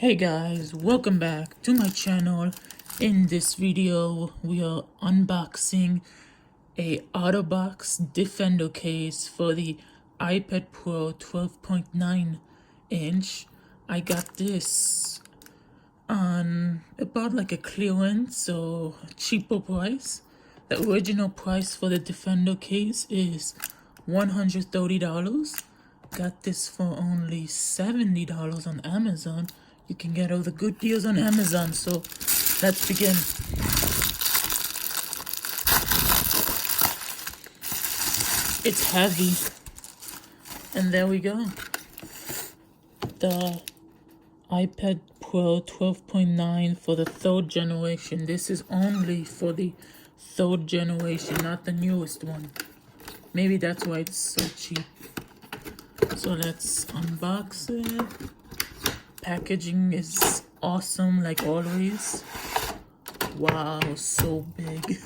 Hey guys, welcome back to my channel. In this video, we are unboxing a Otterbox Defender case for the iPad Pro 12.9 inch. I got this on about like a clearance or cheaper price. The original price for the Defender case is $130. Got this for only $70 on Amazon. You can get all the good deals on Amazon, so let's begin. It's heavy. And there we go. The iPad Pro 12.9 for the third generation. This is only for the third generation, not the newest one. Maybe that's why it's so cheap. So let's unbox it. Packaging is awesome like always. Wow, so big.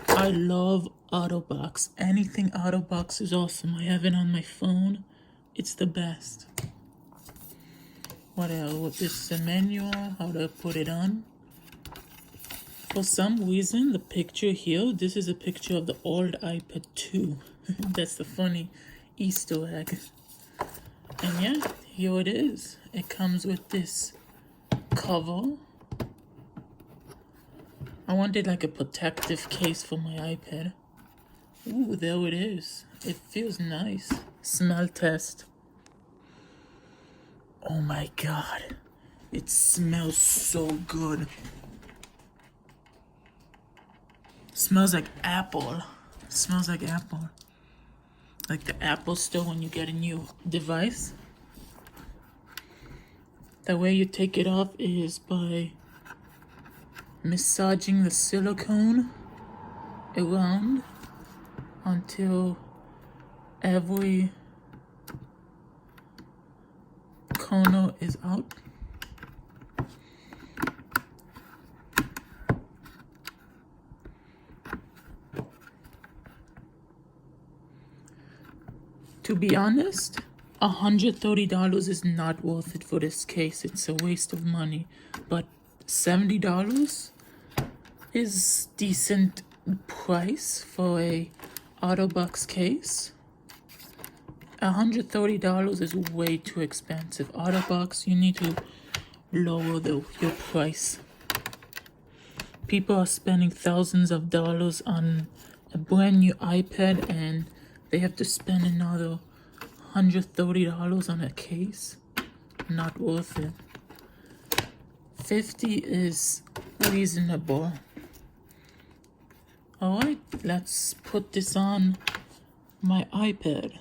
I love Otterbox. Anything Otterbox is awesome. I have it on my phone. It's the best. What else? This is a manual, how to put it on. For some reason, the picture here, this is a picture of the old iPad 2. That's the funny Easter egg. And yeah, here it is. It comes with this cover. I wanted like a protective case for my iPad. Ooh, there it is. It feels nice. Smell test. Oh my god. It smells so good. Smells like apple. Smells like apple. Like the Apple Store when you get a new device. The way you take it off is by massaging the silicone around until every corner is out. To be honest, $130 is not worth it for this case. It's a waste of money. But $70 is decent price for a Otterbox case. $130 is way too expensive. Otterbox, you need to lower your price. People are spending thousands of dollars on a brand new iPad and they have to spend another $130 on a case. Not worth it. $50 is reasonable. Alright, let's put this on my iPad.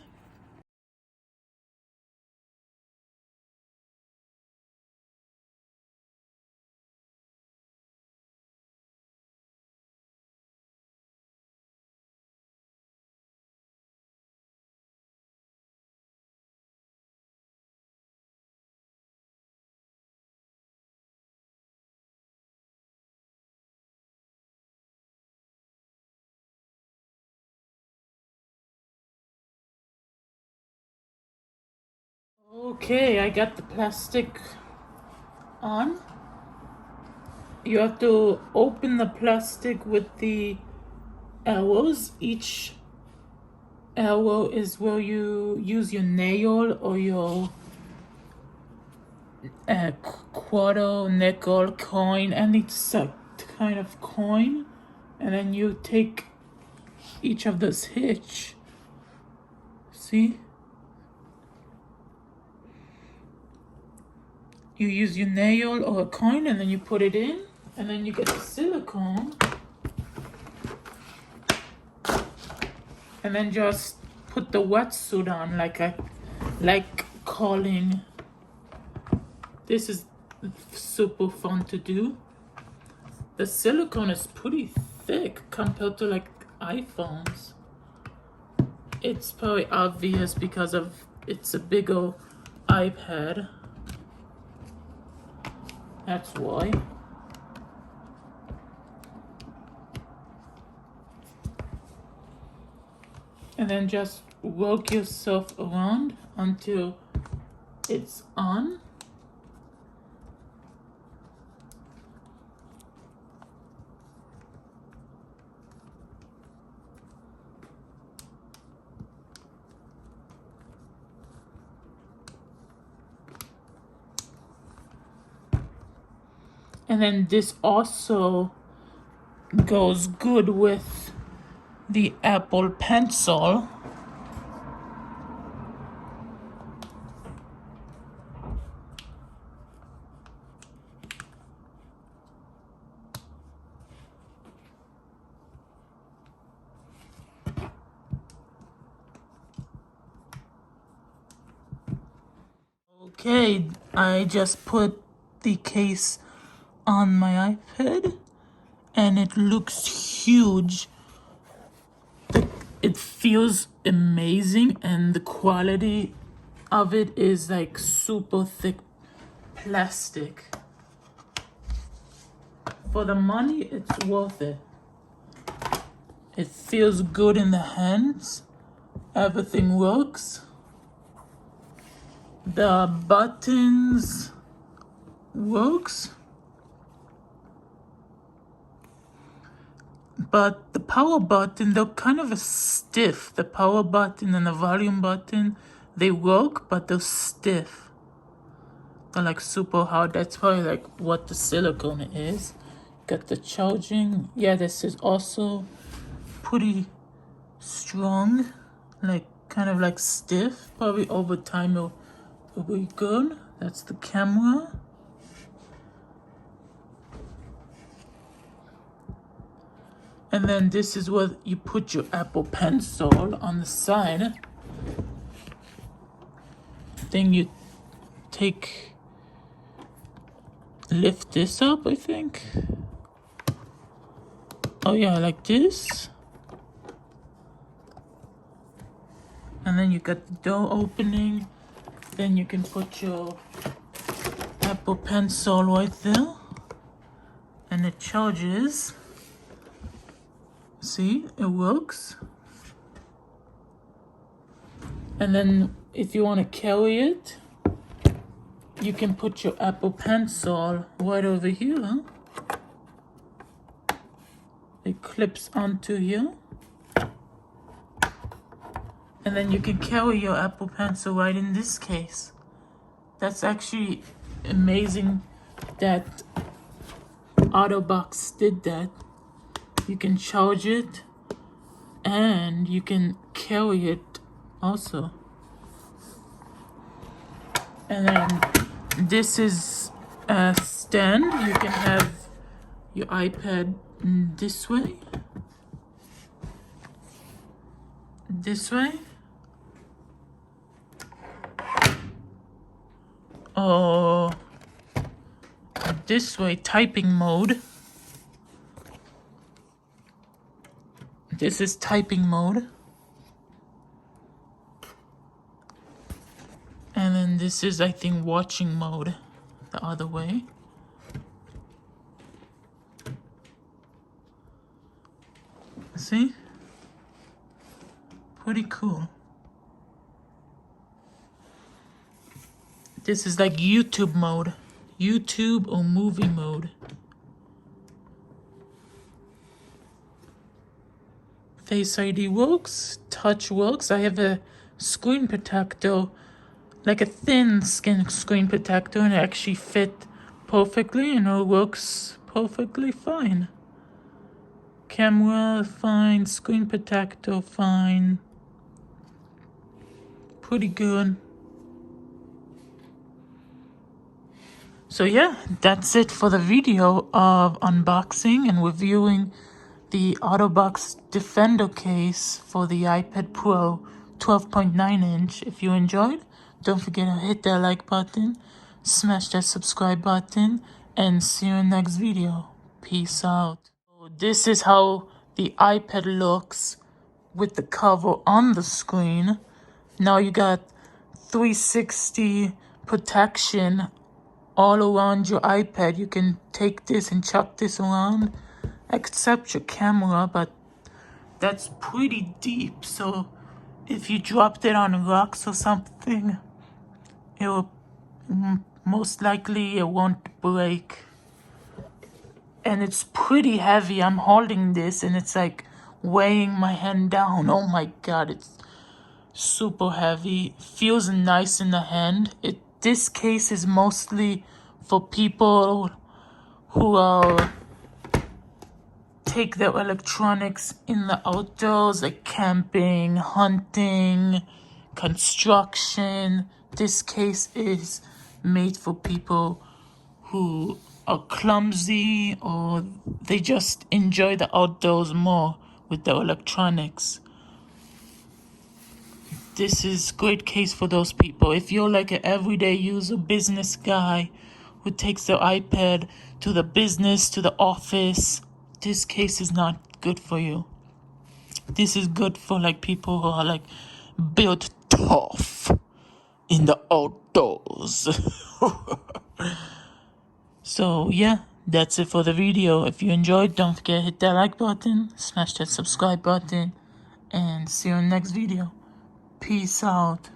Okay, I got the plastic on. You have to open the plastic with the arrows. Each arrow is where you use your nail or your quarter, nickel, coin, any kind of coin, and then you take each of those hitch. See? You use your nail or a coin and then you put it in, and then you get the silicone, and then just put the wetsuit on like calling. This is super fun to do. The silicone is pretty thick compared to like iPhones. It's probably obvious because it's a bigger iPad. That's why. And then just work yourself around until it's on. And then this also goes good with the Apple Pencil. Okay, I just put the case on my iPad and it looks huge. It feels amazing and the quality of it is like super thick plastic. For the money, it's worth it. It feels good in the hands. Everything works. The buttons works. But the power button, they're kind of stiff. The power button and the volume button, they work, but they're stiff. They're like super hard. That's probably like what the silicone is. Got the charging. Yeah, this is also pretty strong. Like kind of like stiff. Probably over time it'll be good. That's the camera. And then this is where you put your Apple Pencil on the side. Then you lift this up, I think. Oh yeah, like this. And then you got the door opening. Then you can put your Apple Pencil right there. And it charges. See, it works. And then if you want to carry it, you can put your Apple Pencil right over here. It clips onto here. And then you can carry your Apple Pencil right in this case. That's actually amazing that Otterbox did that. You can charge it and you can carry it also. And then this is a stand. You can have your iPad this way. This way. Or this way, typing mode. This is typing mode. And then this is, I think, watching mode the other way. See? Pretty cool. This is like YouTube mode. YouTube or movie mode. Face ID works. Touch works. I have a screen protector, like a thin skin screen protector, and it actually fit perfectly and it works perfectly fine. Camera fine, screen protector fine. Pretty good. So yeah, that's it for the video of unboxing and reviewing the Otterbox Defender case for the iPad Pro 12.9 inch. If you enjoyed, don't forget to hit that like button, smash that subscribe button, and see you in the next video. Peace out. This is how the iPad looks with the cover on the screen. Now you got 360 protection all around your iPad. You can take this and chuck this around, except your camera, but that's pretty deep. So if you dropped it on rocks or something, it will most likely it won't break. And it's pretty heavy. I'm holding this and it's like weighing my hand down. Oh my god, it's super heavy. Feels nice in the hand. This case is mostly for people who take their electronics in the outdoors, like camping, hunting, construction. This case is made for people who are clumsy or they just enjoy the outdoors more with their electronics. This is great case for those people. If you're like an everyday user, business guy who takes their iPad to the business, to the office, this case is not good for you. This is good for like people who are like built tough in the outdoors. So yeah, that's it for the video. If you enjoyed, don't forget to hit that like button, smash that subscribe button, and see you in the next video. Peace out.